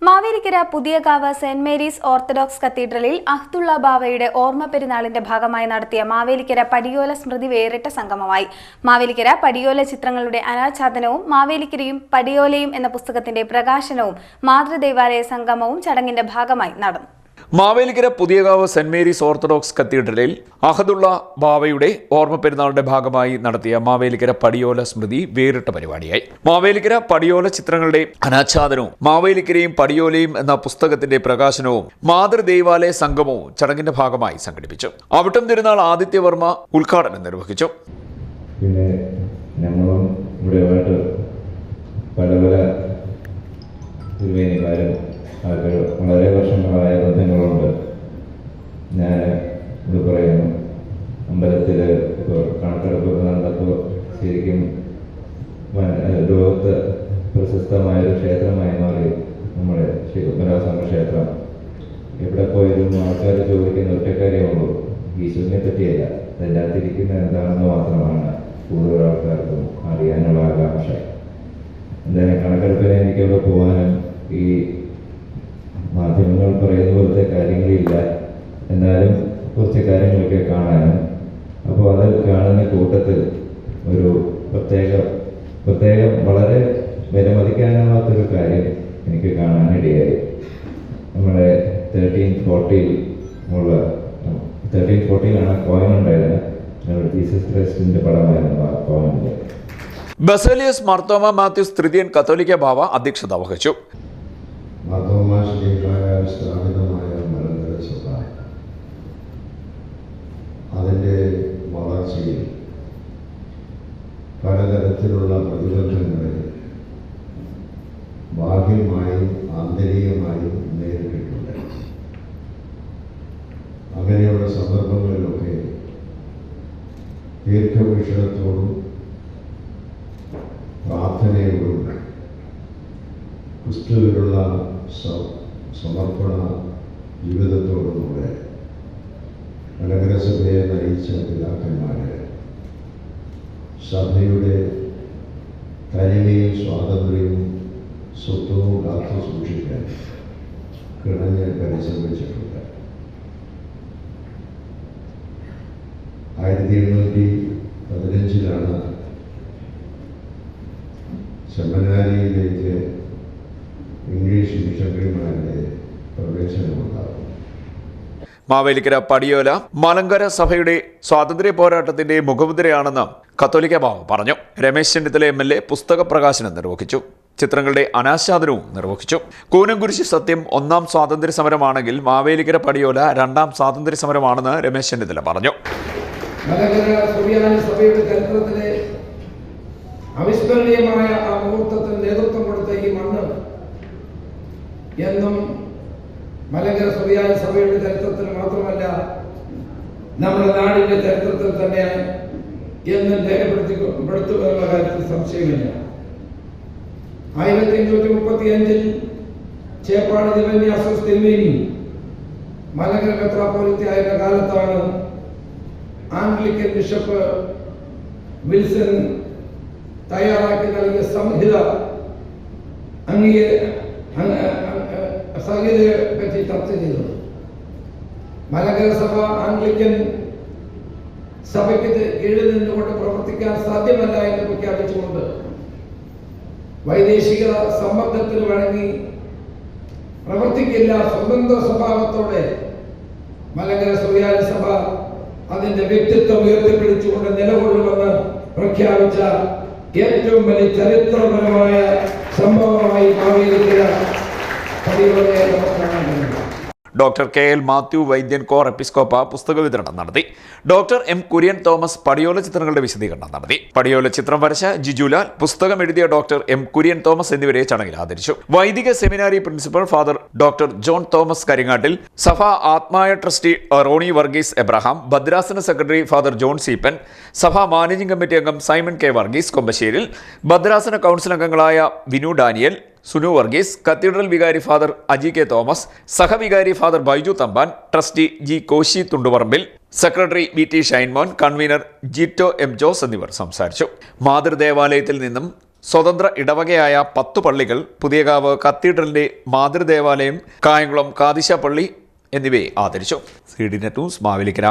Mavelikkara Puthiyakavu Saint Mary's Orthodox കത്തീഡ്രലിൽ Abdullah ബാവയുടെ ഓർമ്മ പെരുന്നാളിന്റെ ഭാഗമായി നടത്തിയ മാവേലിക്കര പടിയോല സ്മൃതി വേറിട്ട സംഗമമായി. മാവേലിക്കര പടിയോല ചിത്രങ്ങളുടെ അനാച്ഛാദനവും മാവേലിക്കരയും പടിയോലയും എന്ന പുസ്തകത്തിന്റെ പ്രകാശനവും മാതൃദേവാലയ സംഗമവും ചടങ്ങിന്റെ ഭാഗമായി നടന്നു. Mavelikara Puthiyakavu Saint Mary's Orthodox കത്തീഡ്രലിൽ അഹദുള്ള ബാവയുടെ ഓർമ്മ പെരുന്നാളിന്റെ ഭാഗമായി നടത്തിയ മാവേലിക്കര പടിയോല സ്മൃതി വേറിട്ട പരിപാടിയായി. മാവേലിക്കര പടിയോല ചിത്രങ്ങളുടെ അനാച്ഛാദനവും മാവേലിക്കരയും പടിയോലയും എന്ന പുസ്തകത്തിന്റെ പ്രകാശനവും മാതൃദേവാലയ സംഗമവും ചടങ്ങിന്റെ ഭാഗമായി സംഘടിപ്പിച്ചു. അവിട്ടം തിരുനാൾ ആദിത്യവർമ്മ ഉദ്ഘാടനം നിർവഹിച്ചു. പിന്നെ ഞങ്ങളും ഇവിടെ പല തിരുവേനിമാരും വളരെ വർഷങ്ങളായ ബന്ധങ്ങളുണ്ട്. ഞാൻ ഇത് പറയുന്നു, അമ്പലത്തിൽ ഇപ്പോൾ കണക്കെടുപ്പ് നടന്നപ്പോൾ ശരിക്കും ലോകത്ത് പ്രശസ്തമായൊരു ക്ഷേത്രമായി മാറി നമ്മുടെ ശ്രീ പത്മനാഭസ്വാമി ക്ഷേത്രം. എവിടെ പോയതും ആൾക്കാർ ചോദിക്കുന്ന ഒറ്റ കാര്യമുള്ളൂ, ഈശ്വരനെ പറ്റിയല്ല, അതിൻ്റെ അകത്തിരിക്കുന്ന എന്താണെന്ന് മാത്രമാണ് കൂടുതൽ ആൾക്കാർക്കും അറിയാനുള്ള ആകാംക്ഷ. എന്തായാലും കണക്കെടുപ്പിനെ എനിക്കവിടെ പോകാനും ഈ മാധ്യമങ്ങൾ പറയുന്ന പോലത്തെ കാര്യങ്ങളില്ല, എന്നാലും കുറച്ച് കാര്യങ്ങളൊക്കെ കാണാനും, അപ്പോൾ അത് കാണുന്ന കൂട്ടത്തിൽ ഒരു പ്രത്യേകം വളരെ വിലമതിക്കാനാവാത്തൊരു കാര്യം എനിക്ക് കാണാനിടയായി. നമ്മുടെ 1340 കോയിൻ ഉണ്ടായിരുന്നത്, ജീസസ് ക്രൈസ്റ്റിന്റെ പടമായിരുന്നു ആ കോയിനിൽ. ബസേലിയസ് മാർത്തോമ മാത്യൂസ് തൃതീയൻ കത്തോലിക്ക ബാവ അധ്യക്ഷത വഹിച്ചു. സ്ഥാപിതമായ മലങ്കര സഭ അതിൻ്റെ വളർച്ചയിൽ പലതരത്തിലുള്ള പ്രതിബന്ധങ്ങളെ ബാഹ്യമായും ആന്തരികമായും നേരിട്ടിട്ടുണ്ട്. അങ്ങനെയുള്ള സന്ദർഭങ്ങളിലൊക്കെ ദീർഘവീക്ഷണത്തോടും പ്രാർത്ഥനയോടും ക്രിസ്തുവിലുള്ള സമർപ്പണ ജീവിതത്തോടുകൂടെ മലങ്കര സഭയെ നയിച്ച പിതാക്കന്മാരെ സഭയുടെ തനിമയും സ്വാതന്ത്ര്യവും സ്വത്വവും കാത്തു സൂക്ഷിക്കാൻ കിണഞ്ഞ് പരിശ്രമിച്ചിട്ടുണ്ട്. 1815 സെമിനാരിയിലേക്ക് ഇംഗ്ലീഷ് മിഷണറിമാരുടെ പ്രവേശനമുണ്ടാകും. മാവേലിക്കര പടിയോല മലങ്കര സഭയുടെ സ്വാതന്ത്ര്യ പോരാട്ടത്തിന്റെ മുഖമുദ്രയാണെന്ന് കത്തോലിക്ക ബാവ പറഞ്ഞു. രമേശ് ചെന്നിത്തല MLA പുസ്തക പ്രകാശനം നിർവഹിച്ചു. ചിത്രങ്ങളുടെ അനാച്ഛാദനവും നിർവഹിച്ചു. കൂനംകുരിശ് സത്യം 1ാം സ്വാതന്ത്ര്യ സമരമാണെങ്കിൽ മാവേലിക്കര പടിയോല 2ാം സ്വാതന്ത്ര്യ സമരമാണെന്ന് രമേശ് ചെന്നിത്തല പറഞ്ഞു. അവിസ്മരണീയമായ ആ മുഹൂർത്തത്തിന് നേതൃത്വം കൊടുത്ത ഈ മണ്ണ് എന്നും മലങ്കര സുറിയാനി സഭയുടെ ചരിത്രത്തിൽ മാത്രമല്ല നമ്മുടെ നാടിന്റെ ചരിത്രത്തിൽ തന്നെ എന്നും രേഖപ്പെടുത്തുമെന്നുള്ള കാര്യത്തിൽ സംശയമില്ല. 1535 ചേപ്പാട് ദിവന്യാസോസ് തിരുമേനി മലങ്കര മെത്രാപ്പോലീത്തയായിരുന്ന കാലത്താണ് ആംഗ്ലിക്കൻ ബിഷപ്പ് വിൽസൺ തയ്യാറാക്കി നൽകിയ സംഹിതയെ പറ്റി ചർച്ച ചെയ്തത്. മലങ്കര സഭ ആംഗ്ലിക്കൻ സഭയ്ക്ക് കീഴിൽ നിന്നുകൊണ്ട് പ്രവർത്തിക്കാൻ സാധ്യമല്ല എന്ന് പ്രഖ്യാപിച്ചുകൊണ്ട് വൈദേശിക സമ്മർദ്ദത്തിന് വഴങ്ങി പ്രവർത്തിക്കില്ല, സ്വതന്ത്ര സ്വഭാവത്തോടെ മലങ്കര സുറിയാനി സഭ അതിന്റെ വ്യക്തിത്വം ഉയർത്തിപ്പിടിച്ചുകൊണ്ട് നിലകൊള്ളുമെന്ന് പ്രഖ്യാപിച്ച ഏറ്റവും വലിയ ചരിത്രപരമായ സംഭവമായി മാവേലിക്കര പടിയോലയെ നമുക്ക് കാണാൻ കഴിയും. ഡോക്ടർ KL മാത്യു വൈദ്യൻ കോർ എപ്പിസ്കോപ്പ പുസ്തക വിതരണം നടത്തി. ഡോക്ടർ M കുര്യൻ തോമസ് പടിയോല ചിത്രങ്ങളുടെ വിശദീകരണം നടത്തി. പടിയോല ചിത്രം വരച്ച ജിജുലാൽ, പുസ്തകം എഴുതിയ ഡോക്ടർ M കുര്യൻ തോമസ് എന്നിവരെ ചടങ്ങിൽ ആദരിച്ചു. വൈദിക seminary principal father doctor John Thomas Karingattil, സഭ ആത്മായ ട്രസ്റ്റി റോണി വർഗീസ് എബ്രഹാം, ഭദ്രാസന സെക്രട്ടറി ഫാദർ ജോൺ സീപ്പൻ, സഭാ മാനേജിംഗ് കമ്മിറ്റി അംഗം സൈമൺ K വർഗീസ് കൊമ്പശ്ശേരിൽ, ഭദ്രാസന കൗൺസിൽ അംഗങ്ങളായ വിനു ഡാനിയൽ, സുനു വർഗീസ്, കത്തീഡ്രൽ വികാരി ഫാദർ അജി K തോമസ്, സഹവികാരി father Baiju Thampan, trustee G Koshy Thundupparambil, secretary VT Shinemon, convener Jito M Jose എന്നിവർ സംസാരിച്ചു. മാതൃദേവാലയത്തിൽ നിന്നും സ്വതന്ത്ര ഇടവകയായ 10 പള്ളികൾ, പുതിയകാവ് കത്തീഡ്രലിന്റെ മാതൃദേവാലയം, കായംകുളം കാദിശ പള്ളി എന്നിവയെ ആദരിച്ചു. CDNet news Mavelikkara.